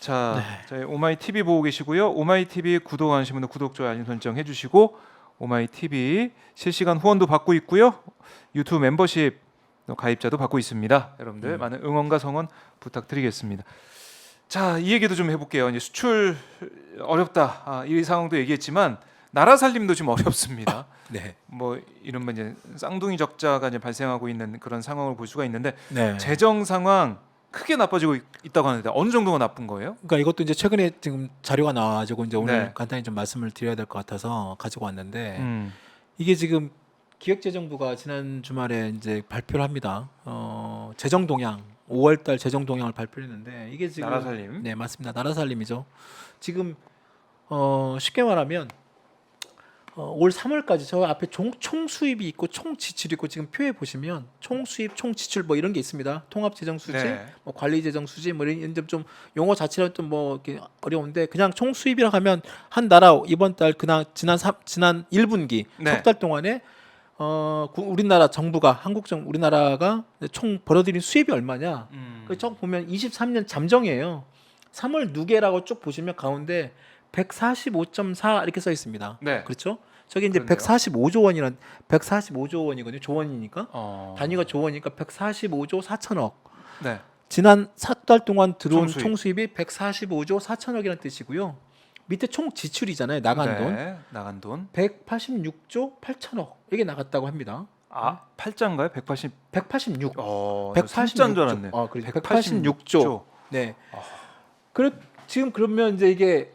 자, 네. 저희 오마이 TV 보고 계시고요. 오마이 TV 구독 안 하신 분들 구독, 좋아요, 알림 설정 해주시고 오마이 TV 실시간 후원도 받고 있고요. 유튜브 멤버십 가입자도 받고 있습니다. 여러분들 많은 응원과 성원 부탁드리겠습니다. 자, 이 얘기도 좀 해볼게요. 이제 수출 어렵다. 이 상황도 얘기했지만 나라 살림도 좀 어렵습니다. 네. 뭐 이른바 이제 쌍둥이 적자가 이제 발생하고 있는 그런 상황을 볼 수가 있는데 네. 재정 상황 크게 나빠지고 있다고 하는데 어느 정도가 나쁜 거예요? 그러니까 이것도 이제 최근에 지금 자료가 나와가지고 이제 오늘 네. 간단히 좀 말씀을 드려야 될 것 같아서 가지고 왔는데 음. 이게 지금 기획재정부가 지난 주말에 이제 발표를 합니다. 재정 동향 5월달 재정 동향을 발표했는데 이게 지금 나라 살림. 네 맞습니다. 나라 살림이죠. 지금 쉽게 말하면 올 3월까지 저 앞에 총 수입이 있고 총 지출이 있고 지금 표에 보시면 총 수입, 총 지출 뭐 이런 게 있습니다. 통합 재정 수지, 네. 뭐 관리 재정 수지 뭐 이런 좀 용어 자체가 좀 뭐 이렇게 어려운데 그냥 총 수입이라 하면 한 나라 이번 달 그냥 지난 1분기 네. 석 달 동안에 우리나라 정부가 우리나라가 총 벌어들인 수입이 얼마냐? 쭉 보면 23년 잠정이에요. 3월 누계라고 쭉 보시면 가운데 145.4 이렇게 써 있습니다. 네. 그렇죠? 저기 이제 그렇네요. 145조 원이거든요. 조원이니까. 단위가 조원이니까 145조 4천억. 네. 지난 4달 동안 들어온 총수입. 총수입이 145조 4천억이라는 뜻이고요. 밑에 총 지출이잖아요. 나간 돈. 네. 나간 돈. 186조 8천억. 이게 나갔다고 합니다. 팔자인가요? 180. 186. 186인 줄 알았네요. 그래. 186조. 네. 지금 그러면 이제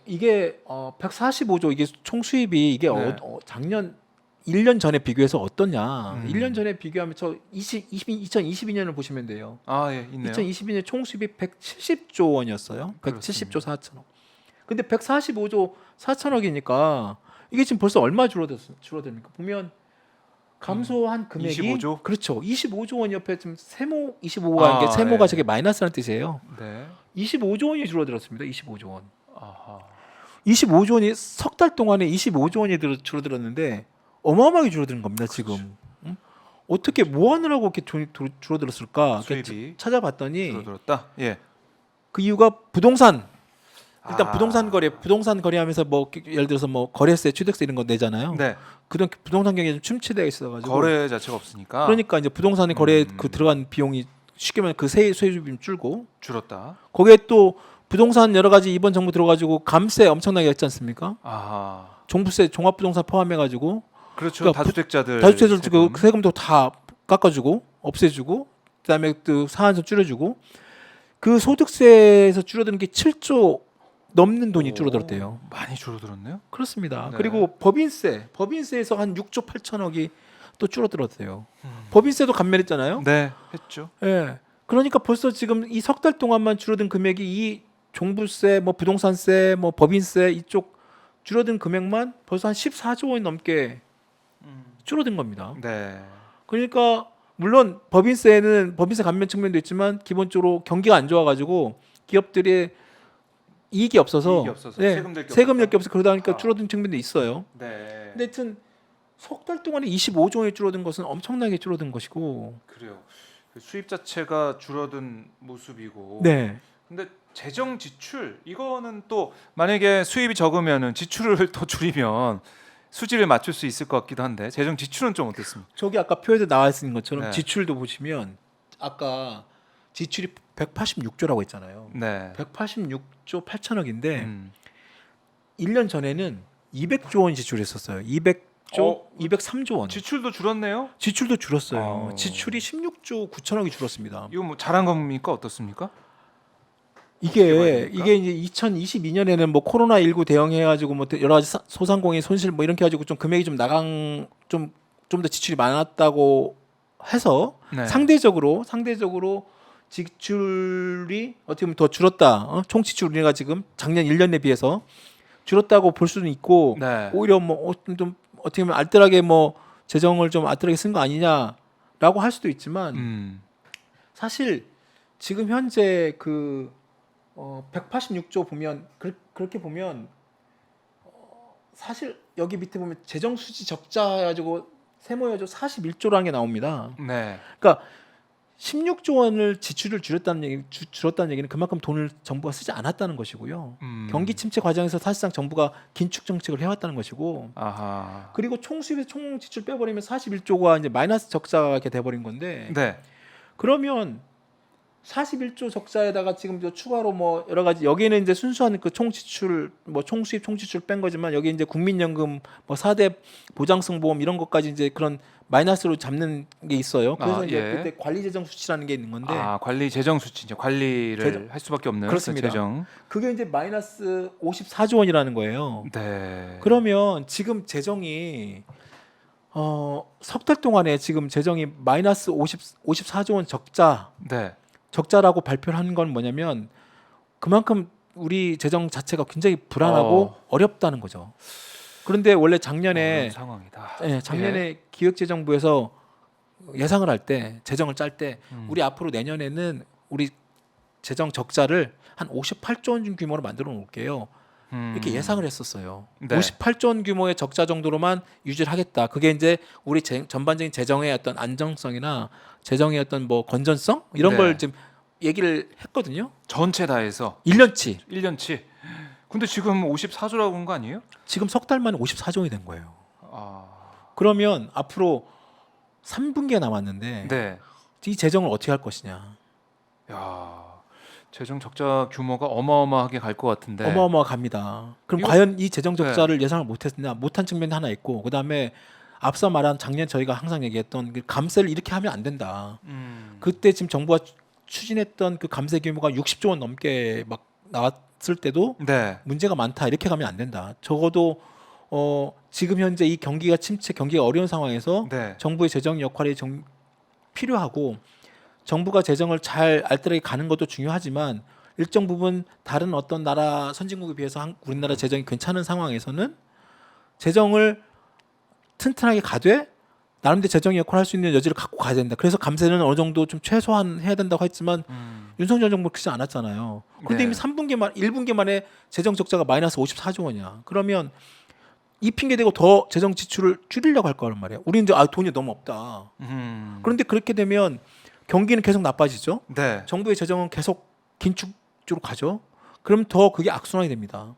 이게 145조 이게 총 수입이 이게 네. 작년 1년 전에 비교해서 어떠냐? 1년 음. 전에 비교하면 2022년을 보시면 돼요. 예, 있네요. 2022년 총 수입이 170조 원이었어요. 170조 4천억. 근데 145조 4천억이니까 이게 지금 벌써 얼마 줄어듭니까? 보면 감소한 금액이 25조? 그렇죠. 25조 원 옆에 지금 세모 25가 이게 세모가 네. 저게 마이너스라는 뜻이에요. 네. 25조 원이 줄어들었습니다. 25조 원. 아하. 25조 원이 석 달 동안에 25조 원이 줄어들었는데 어마어마하게 줄어드는 겁니다. 그렇죠. 지금. 어떻게 뭐 하느라고 이렇게 줄어들었을까? 수입이 찾아봤더니 줄어들었다. 예. 그 이유가 부동산. 일단 아. 부동산 거래하면서 뭐 예를 들어서 뭐 거래세, 취득세 이런 거 내잖아요. 네. 그런 부동산 경기가 좀 침체되어 있어가지고 거래 자체가 없으니까 그러니까 이제 부동산에 거래 음. 그 들어간 비용이 쉽게 말하면 그 세수입이 줄고 줄었다. 거기에 또 부동산 여러 가지 이번 정부 들어가지고 감세 엄청나게 했지 않습니까? 아하. 종부세 종합부동산 포함해가지고 그렇죠. 그러니까 다주택자들 다주택자들 세금. 그 세금도 다 깎아주고 없애주고 그다음에 또 상한선 줄여주고 그 소득세에서 줄어드는 게 7조 넘는 돈이 줄어들었대요. 많이 줄어들었네요. 그렇습니다. 네. 그리고 법인세에서 한 6조 8천억이 또 줄어들었대요. 법인세도 감면했잖아요. 네, 했죠. 예. 그러니까 벌써 지금 이 석 달 동안만 줄어든 금액이 이 종부세, 뭐 부동산세, 뭐 법인세 이쪽 줄어든 금액만 벌써 한 14조 원 넘게 줄어든 겁니다. 네. 그러니까 물론 법인세 감면 측면도 있지만 기본적으로 경기가 안 좋아가지고 기업들이 이익이 없어서, 이익이 없어서, 네, 세금 낼 게 없어서 그러다 보니까 아. 줄어든 측면도 있어요. 네. 근데 하여튼 석 달 동안에 25조 원이 줄어든 것은 엄청나게 줄어든 것이고. 그래요. 그 수입 자체가 줄어든 모습이고. 네. 근데 재정 지출 이거는 또 만약에 수입이 적으면은 지출을 더 줄이면 수지를 맞출 수 있을 것 같기도 한데 재정 지출은 좀 어떻습니까? 저기 아까 표에도 나와 있는 것처럼 네. 지출도 보시면 아까 지출이 186조라고 했잖아요. 네. 186조 8천억인데 음. 1년 전에는 200조 원 지출했었어요. 200조, 203조 원. 지출도 줄었네요. 지출도 줄었어요. 어. 지출이 16조 9천억이 줄었습니다. 이거 뭐 잘한 겁니까 어떻습니까? 이게 이제 2022년에는 뭐 코로나 19 대응해 가지고 뭐 여러 가지 소상공인 손실 뭐 이렇게 가지고 좀 금액이 좀 좀 더 지출이 많았다고 해서 네. 상대적으로 지출이 어떻게 보면 더 줄었다. 총 지출 우리가 지금 작년 1년에 비해서 줄었다고 볼 수는 있고 네. 오히려 뭐 좀 어떻게 보면 알뜰하게 뭐 재정을 좀 알뜰하게 쓴 거 아니냐라고 할 수도 있지만 사실 지금 현재 그 186조 보면 그렇게 보면 사실 여기 밑에 보면 재정 수지 적자 가지고 세모여조 41조라는 게 나옵니다. 네. 그러니까 16조 원을 지출을 줄였다는 얘기는 그만큼 돈을 정부가 쓰지 않았다는 것이고요. 경기 침체 과정에서 사실상 정부가 긴축 정책을 해왔다는 것이고, 아하. 그리고 총수입에서 총 지출 빼버리면 41조가 이제 마이너스 적자가 이렇게 돼버린 건데, 네. 그러면 41조 적자에다가 지금 저 추가로 뭐 여러 가지 여기는 이제 순수한 그 총 지출 뭐 총수입 총지출 뺀 거지만 여기 이제 국민연금 뭐 4대 보장성 보험 이런 것까지 이제 그런 마이너스로 잡는 게 있어요. 그래서 이제 예. 그때 관리 재정 수치라는 게 있는 건데 관리 재정 수치죠. 관리를 재정. 할 수밖에 없는 그렇습니다. 그 재정. 그게 이제 마이너스 54조 원이라는 거예요. 네. 그러면 지금 재정이 석 달 동안에 지금 재정이 마이너스 54조 원 네. 적자라고 발표를 한 건 뭐냐면 그만큼 우리 재정 자체가 굉장히 불안하고 어렵다는 거죠. 그런데 원래 작년에 어려운 상황이다. 작년에 기획재정부에서 예상을 할 때 재정을 짤 때 우리 앞으로 내년에는 우리 재정 적자를 한 58조 원 규모로 만들어 놓을게요. 이렇게 예상을 했었어요. 네. 58조 원 규모의 적자 정도로만 유지를 하겠다. 그게 이제 우리 전반적인 재정의 어떤 안정성이나 재정의 어떤 뭐 건전성 이런 네. 걸 지금 얘기를 했거든요. 전체 다 해서 1년치. 1년치. 근데 지금 54조라고 한 거 아니에요? 지금 석 달 만에 54조 원이 된 거예요. 아. 그러면 앞으로 3분기가 남았는데 네. 이 재정을 어떻게 할 것이냐. 야. 재정 적자 규모가 어마어마하게 갈 것 같은데. 어마어마합니다. 그럼 이거- 과연 이 재정 적자를 예상을 못했냐? 못한 측면이 하나 있고, 그 다음에 앞서 말한 작년 저희가 항상 얘기했던 그 감세를 이렇게 하면 안 된다. 그때 지금 정부가 추진했던 그 감세 규모가 60조 원 넘게 막 나왔을 때도 네. 문제가 많다. 이렇게 가면 안 된다. 적어도 지금 현재 이 경기가 침체, 경기가 어려운 상황에서 네. 정부의 재정 역할이 필요하고. 정부가 재정을 잘 알뜰하게 가는 것도 중요하지만 일정 부분 다른 어떤 나라 선진국에 비해서 우리나라 재정이 괜찮은 상황에서는 재정을 튼튼하게 가되 나름대로 재정 역할을 할 수 있는 여지를 갖고 가야 된다. 그래서 감세는 어느 정도 좀 최소한 해야 된다고 했지만 윤석열 정부 그렇지 않았잖아요. 그런데 네. 이미 1분기 만에 재정 적자가 마이너스 54조 원이야. 그러면 이 핑계 대고 더 재정 지출을 줄이려고 할 거란 말이야. 우리는 이제 돈이 너무 없다. 그런데 그렇게 되면 경기는 계속 나빠지죠. 네. 정부의 재정은 계속 긴축으로 가죠. 그럼 더 그게 악순환이 됩니다.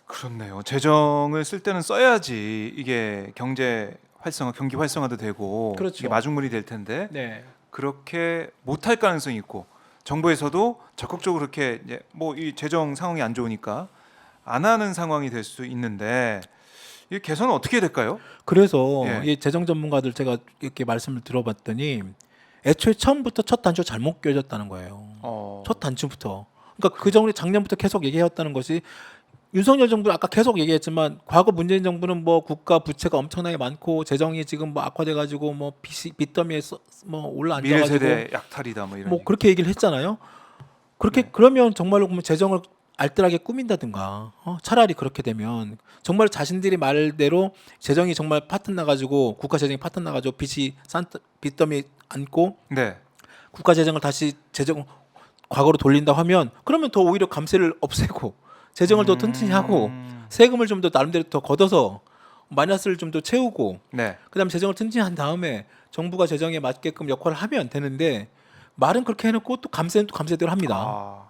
그렇네요. 재정을 쓸 때는 써야지 이게 경제 활성화, 경기 활성화도 되고 그렇죠. 이게 마중물이 될 텐데 네. 그렇게 못할 가능성이 있고 정부에서도 적극적으로 그렇게 이제 뭐 이 재정 상황이 안 좋으니까 안 하는 상황이 될 수 있는데 이 개선은 어떻게 해야 될까요? 그래서 예. 이 재정 전문가들 제가 이렇게 말씀을 들어봤더니 애초에 처음부터 첫 단추 잘못 껴졌다는 거예요. 첫 단추부터. 그러니까 그 전에 작년부터 계속 얘기해왔다는 것이 윤석열 정부는 아까 계속 얘기했지만 과거 문재인 정부는 뭐 국가 부채가 엄청나게 많고 재정이 지금 뭐 악화돼가지고 뭐 빚더미에 뭐 올라 미래 앉아가지고 세대 약탈이다 뭐 이런. 뭐 그렇게 얘기를 했잖아요. 그렇게 그러면 정말로 보면 재정을 알뜰하게 꾸민다든가 차라리 그렇게 되면 정말 자신들이 말대로 재정이 정말 파탄 나가지고 국가 재정이 파탄 나가지고 빚더미 안고 네. 국가 재정을 다시 재정 과거로 돌린다 하면 그러면 더 오히려 감세를 없애고 재정을 더 튼튼히 하고 세금을 좀 더 나름대로 더 걷어서 마이너스를 좀 더 채우고 네. 그다음에 재정을 튼튼히 한 다음에 정부가 재정에 맞게끔 역할을 하면 되는데 말은 그렇게 해놓고 또 감세는 또 감세대로 합니다.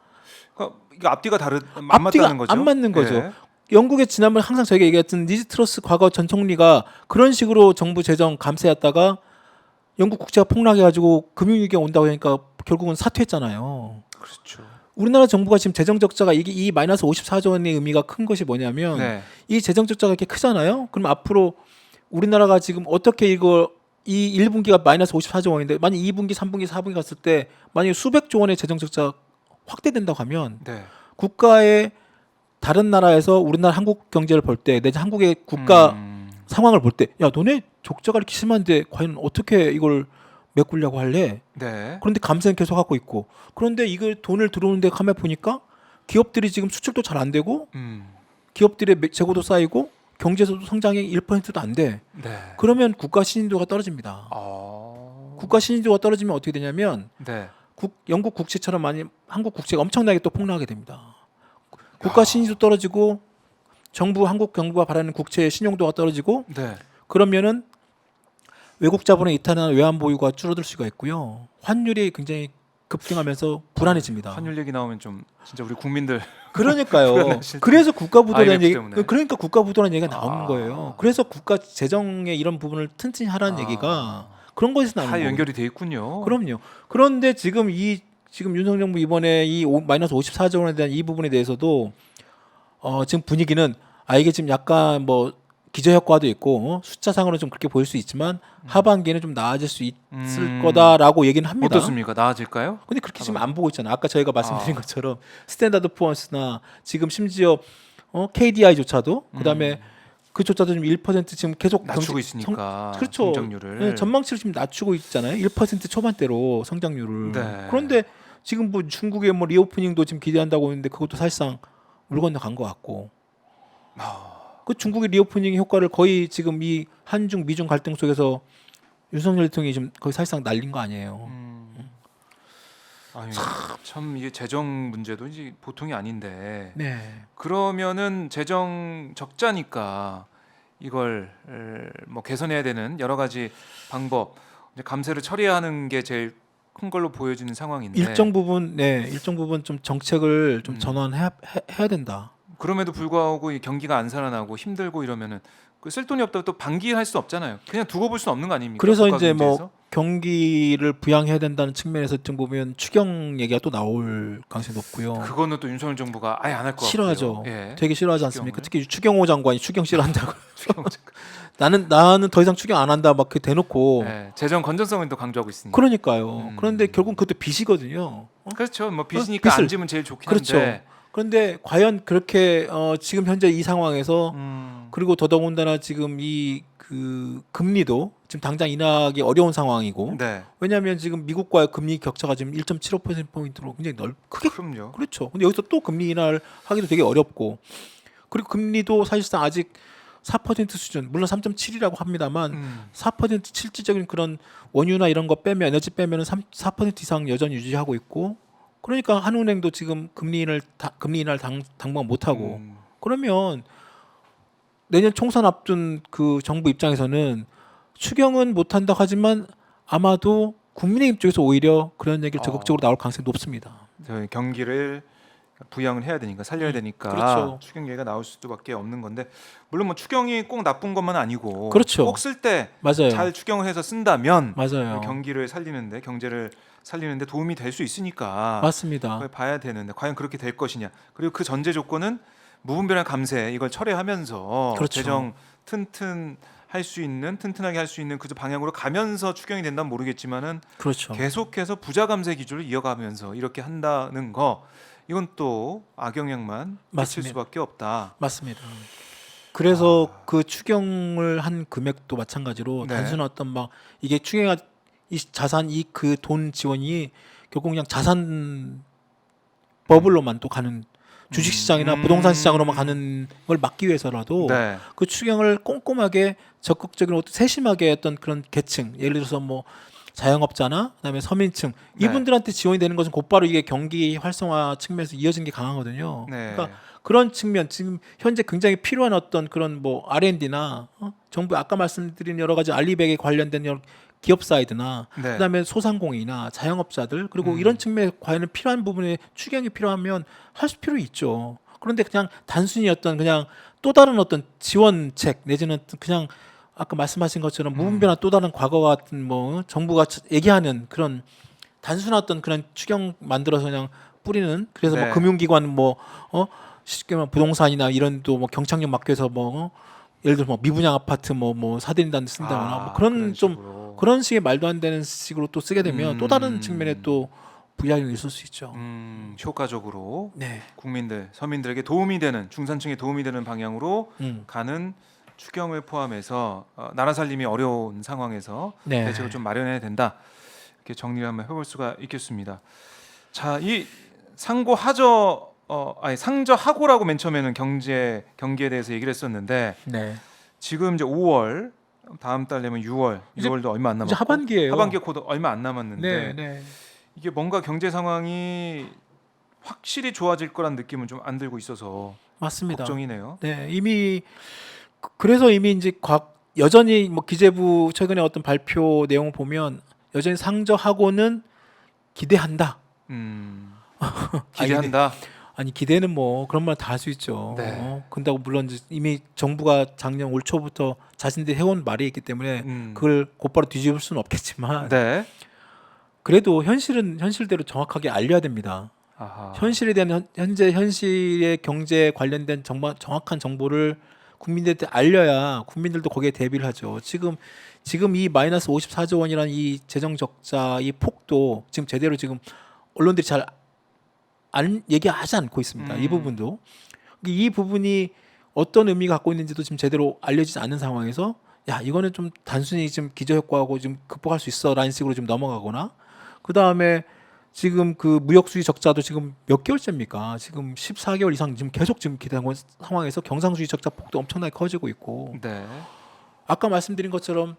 그러니까 이게 앞뒤가 안 앞뒤가 맞다는 거죠. 안 맞는 거죠. 예. 영국의 지난번 항상 저희가 얘기했던 리즈트러스 과거 전 총리가 그런 식으로 정부 재정 감세했다가 영국 국채가 폭락해가지고 금융위기가 온다고 하니까 결국은 사퇴했잖아요. 그렇죠. 우리나라 정부가 지금 재정 적자가 이게 이 마이너스 54조 원의 의미가 큰 것이 뭐냐면 네. 이 재정 적자가 이렇게 크잖아요. 그럼 앞으로 우리나라가 지금 어떻게 이거 이 1분기가 마이너스 54조 원인데 만약 2분기, 3분기, 4분기 갔을 때 만약 수백조 원의 재정 적자 확대된다고 하면 네. 국가의 다른 나라에서 우리나라 한국 경제를 볼 때 내지 한국의 국가 상황을 볼 때 야 너네 적자가 이렇게 심한데 과연 어떻게 이걸 메꾸려고 할래? 네. 그런데 감세는 계속 하고 있고 그런데 이걸 돈을 들어오는데 가만 보니까 기업들이 지금 수출도 잘 안 되고 기업들의 재고도 쌓이고 경제에서도 성장이 1%도 안 돼. 네. 그러면 국가 신인도가 떨어집니다. 국가 신인도가 떨어지면 어떻게 되냐면 네. 영국 국채처럼 많이 한국 국채가 엄청나게 또 폭락하게 됩니다. 국가 신인도 떨어지고 정부 한국 정부가 바라는 국채의 신용도가 떨어지고 네. 그러면은 외국 자본의 이탈이나 외환 보유가 줄어들 수가 있고요. 환율이 굉장히 급등하면서 불안해집니다. 환율 얘기 나오면 좀 진짜 우리 국민들 그러니까요. 불안해질 그래서 국가 부도라는 IMF 얘기, 때문에. 그러니까 국가 부도라는 얘기가 나오는 아. 거예요. 그래서 국가 재정의 이런 부분을 튼튼히 하라는 얘기가 그런 것에서 나오는 다 거예요. 연결이 돼 있군요. 그럼요. 그런데 지금 윤석열 정부 이번에 마이너스 54조 원에 대한 이 부분에 대해서도 지금 분위기는 이게 지금 약간 뭐 기저효과도 있고 숫자상으로 좀 그렇게 보일 수 있지만 하반기에는 좀 나아질 수 있을 거다라고 얘기는 합니다. 어떻습니까? 나아질까요? 근데 그렇게 지금 안 보고 있잖아요. 아까 저희가 말씀드린 것처럼 스탠다드 포어스나 지금 심지어 KDI조차도 그다음에 그조차도 지금 1% 지금 계속 낮추고 있으니까 그렇죠. 성장률을. 네, 전망치를 지금 낮추고 있잖아요. 1% 초반대로 성장률을. 네. 그런데 지금 뭐 중국의 뭐 리오프닝도 지금 기대한다고 했는데 그것도 사실상 물 건너간 것 같고. 그 중국의 리오프닝 효과를 거의 지금 이 한중 미중 갈등 속에서 윤석열 대통령이 지금 거의 사실상 날린 거 아니에요. 아니, 참 이게 재정 문제도 이제 보통이 아닌데 네. 그러면은 재정 적자니까 이걸 뭐 개선해야 되는 여러 가지 방법, 이제 감세를 처리하는 게 제일 큰 걸로 보여지는 상황인데 일정 부분 좀 정책을 좀 전환해야 된다. 그럼에도 불구하고 이 경기가 안 살아나고 힘들고 이러면은 그 쓸 돈이 없다고 또 방기할 수 없잖아요. 그냥 두고 볼 수는 없는 거 아닙니까? 그래서 국가 이제 경제에서? 뭐 경기를 부양해야 된다는 측면에서 좀 보면 추경 얘기가 또 나올 가능성이 높고요. 그거는 또 윤석열 정부가 아예 안 할 것 같고요. 싫어하죠. 예. 되게 싫어하지 않습니까? 추경을. 특히 추경호 장관이 추경 싫어한다고. 추경 나는 더 이상 추경 안 한다 막 그 대놓고. 예, 재정 건전성을 또 강조하고 있으니까. 그러니까요. 그런데 결국 그것도 빚이거든요. 그렇죠. 뭐 빚이니까 빚을- 안 지면 제일 좋긴 그렇죠. 한데. 그런데 과연 그렇게 지금 현재 이 상황에서 음, 그리고 더더군다나 지금 이 그 금리도 지금 당장 인하하기 어려운 상황이고 네. 왜냐하면 지금 미국과의 금리 격차가 지금 1.75%포인트로 굉장히 크게 그럼요. 그렇죠. 근데 여기서 또 금리 인하를 하기도 되게 어렵고 그리고 금리도 사실상 아직 4% 수준 물론 3.7이라고 합니다만 4% 실질적인 그런 원유나 이런 거 빼면 에너지 빼면은 4% 이상 여전히 유지하고 있고 그러니까 한은행도 지금 금리 인하를 당분간 못 하고 그러면 내년 총선 앞둔 그 정부 입장에서는 추경은 못 한다 하지만 아마도 국민의힘 쪽에서 오히려 그런 얘기를 적극적으로 나올 가능성이 높습니다. 저희 경기를 부양을 해야 되니까 살려야 되니까 그렇죠. 추경 얘기가 나올 수밖에 없는 건데 물론 뭐 추경이 꼭 나쁜 것만 아니고 그렇죠. 꼭 쓸 때 맞아요. 잘 추경을 해서 쓴다면 맞아요. 경기를 살리는데 경제를 살리는데 도움이 될 수 있으니까 맞습니다. 그걸 봐야 되는데 과연 그렇게 될 것이냐. 그리고 그 전제 조건은 무분별한 감세 이걸 철회하면서 그렇죠. 재정 튼튼하게 할 수 있는 그 방향으로 가면서 추경이 된다면 모르겠지만은 그렇죠. 계속해서 부자 감세 기조를 이어가면서 이렇게 한다는 거 이건 또 악영향만 미칠 맞습니다. 수밖에 없다. 맞습니다. 그래서 그 추경을 한 금액도 마찬가지로 네. 단순한 어떤 막 이게 추경이 이 자산 이 그 돈 지원이 결국 그냥 자산 버블로만 또 가는 주식 시장이나 부동산 시장으로만 가는 걸 막기 위해서라도 네. 그 추경을 꼼꼼하게 적극적인 세심하게 어떤 그런 계층 예를 들어서 뭐 자영업자나 그다음에 서민층 네. 이분들한테 지원이 되는 것은 곧바로 이게 경기 활성화 측면에서 이어진 게 강하거든요. 네. 그러니까 그런 측면 지금 현재 굉장히 필요한 어떤 그런 뭐 R&D나 정부 아까 말씀드린 여러 가지 알리백에 관련된 여러 기업 사이드나 네. 그다음에 소상공인이나 자영업자들 그리고 이런 측면에 과연 필요한 부분에 추경이 필요하면 할 필요 있죠. 그런데 그냥 단순히 어떤 그냥 또 다른 어떤 지원책 내지는 그냥 아까 말씀하신 것처럼 무분별한 또 다른 과거 같은 뭐 정부가 얘기하는 그런 단순한 어떤 그런 추경 만들어서 그냥 뿌리는 그래서 네. 뭐 금융기관 뭐 쉽게 말하면 부동산이나 이런 또 뭐 경착륙 맡겨서 뭐 예를 들어 뭐 미분양 아파트 뭐 사들인다는 데 쓴다거나 뭐 그런 좀 식으로. 그런 식의 말도 안 되는 식으로 또 쓰게 되면 또 다른 측면에 또 부작용이 있을 수 있죠. 효과적으로 네. 국민들, 서민들에게 도움이 되는 중산층에 도움이 되는 방향으로 가는 추경을 포함해서 나라 살림이 어려운 상황에서 네. 대책을 좀 마련해야 된다. 이렇게 정리를 한번 해볼 수가 있겠습니다. 자, 이 상고하저 상저하고라고 맨 처음에는 경기에 대해서 얘기를 했었는데 네. 지금 이제 5월 다음 달 되면 6월, 이제- 6월도 얼마 안 남았고 이제 하반기예요. 하반기 곧 얼마 안 남았는데 네, 네. 이게 뭔가 경제 상황이 확실히 좋아질 거란 느낌은 좀 안 들고 있어서 맞습니다. 걱정이네요. 네, 이미 그래서 이미 이제 여전히 뭐 기재부 최근에 어떤 발표 내용을 보면 여전히 상저하고는 기대한다. 기대한다. 아니 기대는 뭐 그런 말 다 할 수 있죠. 네. 근다고 물론 이제 이미 정부가 작년 올 초부터 자신들이 해온 말이 있기 때문에 그걸 곧바로 뒤집을 수는 없겠지만 네. 그래도 현실은 현실대로 정확하게 알려야 됩니다. 아하. 현실에 대한 현재 현실의 경제 관련된 정확한 정보를 국민들한테 알려야 국민들도 거기에 대비를 하죠. 지금 이 마이너스 54조 원이라는 이 재정 적자 이 폭도 지금 제대로 지금 언론들이 잘 얘기하지 않고 있습니다. 이 부분도 이 부분이 어떤 의미가 갖고 있는지도 지금 제대로 알려지지 않는 상황에서 야 이거는 좀 단순히 지금 기저효과하고 좀 극복할 수 있어라는 식으로 좀 넘어가거나 그 다음에 지금 그 무역 수지 적자도 지금 몇 개월째입니까? 지금 14개월 이상 지금 계속 지금 기대하고 있는 상황에서 경상수지 적자 폭도 엄청나게 커지고 있고 네. 아까 말씀드린 것처럼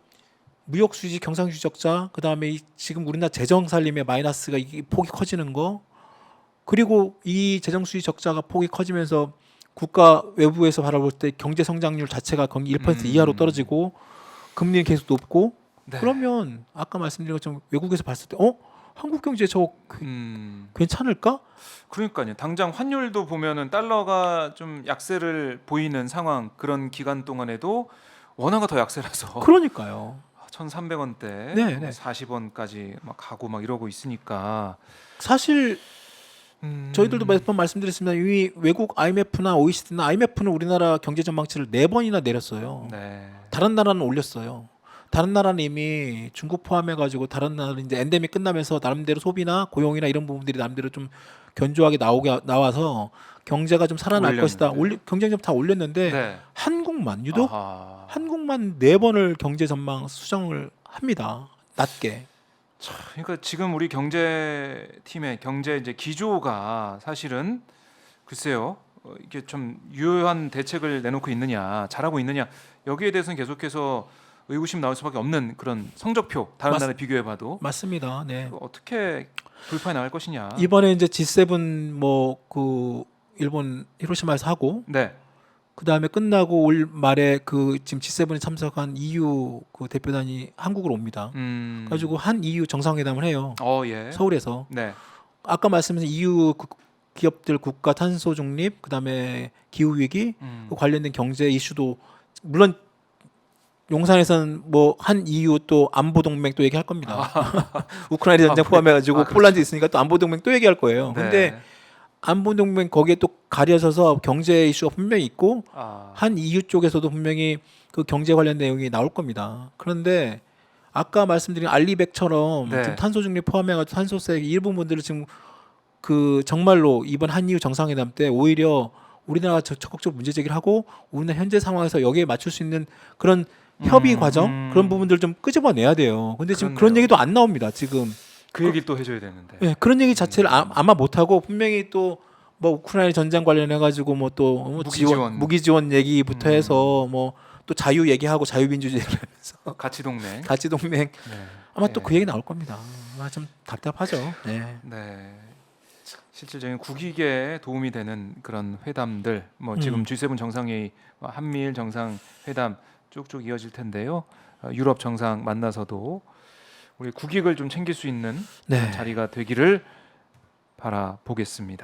무역 수지 경상수지 적자 그다음에 지금 우리나라 재정 살림의 마이너스가 이 폭이 커지는 거 그리고 이 재정 수지 적자가 폭이 커지면서 국가 외부에서 바라볼 때 경제 성장률 자체가 거의 1% 이하로 떨어지고 금리는 계속 높고 네. 그러면 아까 말씀드린 것처럼 외국에서 봤을 때 한국 경제 저거 괜찮을까? 그러니까요. 당장 환율도 보면은 달러가 좀 약세를 보이는 상황 그런 기간 동안에도 원화가 더 약세라서 그러니까요. 1,300원대, 네, 네. 40원까지 막 가고 막 이러고 있으니까 사실 저희들도 몇 번 말씀드렸습니다. 이미 외국 IMF나 OECD나 IMF는 우리나라 경제 전망치를 4번이나 내렸어요. 네. 다른 나라는 올렸어요. 다른 나라는 이미 중국 포함해가지고 다른 나라는 이제 엔데믹 끝나면서 나름대로 소비나 고용이나 이런 부분들이 나름대로 좀 견조하게 나와서 경제가 좀 살아날 것이다. 경쟁력 다 올렸는데 네. 한국만 유독 아하. 한국만 4번을 경제 전망 수정을 합니다. 낮게. 그러니까 지금 우리 경제팀의 경제 이제 기조가 사실은 글쎄요. 이게 좀 유효한 대책을 내놓고 있느냐, 잘하고 있느냐 여기에 대해서는 계속해서 의구심 나올 수밖에 없는 그런 성적표 다른 나라 비교해 봐도 맞습니다. 네. 어떻게 돌파해 나갈 것이냐. 이번에 이제 G7 뭐 그 일본 히로시마에서 하고 네. 그 다음에 끝나고 올 말에 그 지금 G7에 참석한 EU 그 대표단이 한국으로 옵니다. 가지고 한 EU 정상회담을 해요. 예. 서울에서. 네. 아까 말씀하신 EU 기업들 국가 탄소 중립, 그 다음에 기후 위기 그 관련된 경제 이슈도 물론 용산에서는 뭐 한 EU 또 안보 동맹 또 얘기할 겁니다. 우크라이나 전쟁 포함해가지고 그렇죠. 폴란드 있으니까 또 안보 동맹 또 얘기할 거예요. 근데 네. 안보 동맹 거기에 또 가려져서 경제 이슈가 분명히 있고 아. 한 EU 쪽에서도 분명히 그 경제 관련 내용이 나올 겁니다. 그런데 아까 말씀드린 알리백처럼 네. 지금 탄소 중립 포함해가지고 탄소세 일부분들을 지금 그 정말로 이번 한 EU 정상회담 때 오히려 우리나라가 적극적으로 문제 제기를 하고 우리나라 현재 상황에서 여기에 맞출 수 있는 그런 협의 과정 그런 부분들 좀 끄집어내야 돼요. 근데 지금 그런 그렇네요. 얘기도 안 나옵니다. 지금 그 얘기 또 해줘야 되는데. 네, 그런 얘기 자체를 아마 못 하고 분명히 또 뭐 우크라이나 전쟁 관련해 가지고 뭐 또 무기 지원 얘기부터 해서 뭐 또 자유 얘기하고 자유민주주의 얘기하면서 가치 동맹. 가치 동맹 네. 아마 또 그 얘기 나올 겁니다. 좀 답답하죠. 네. 네. 실질적인 국익에 도움이 되는 그런 회담들, 뭐 지금 G7 정상회의, 한미일 정상회담 쭉쭉 이어질 텐데요. 유럽 정상 만나서도 우리 국익을 좀 챙길 수 있는 네. 자리가 되기를 바라보겠습니다.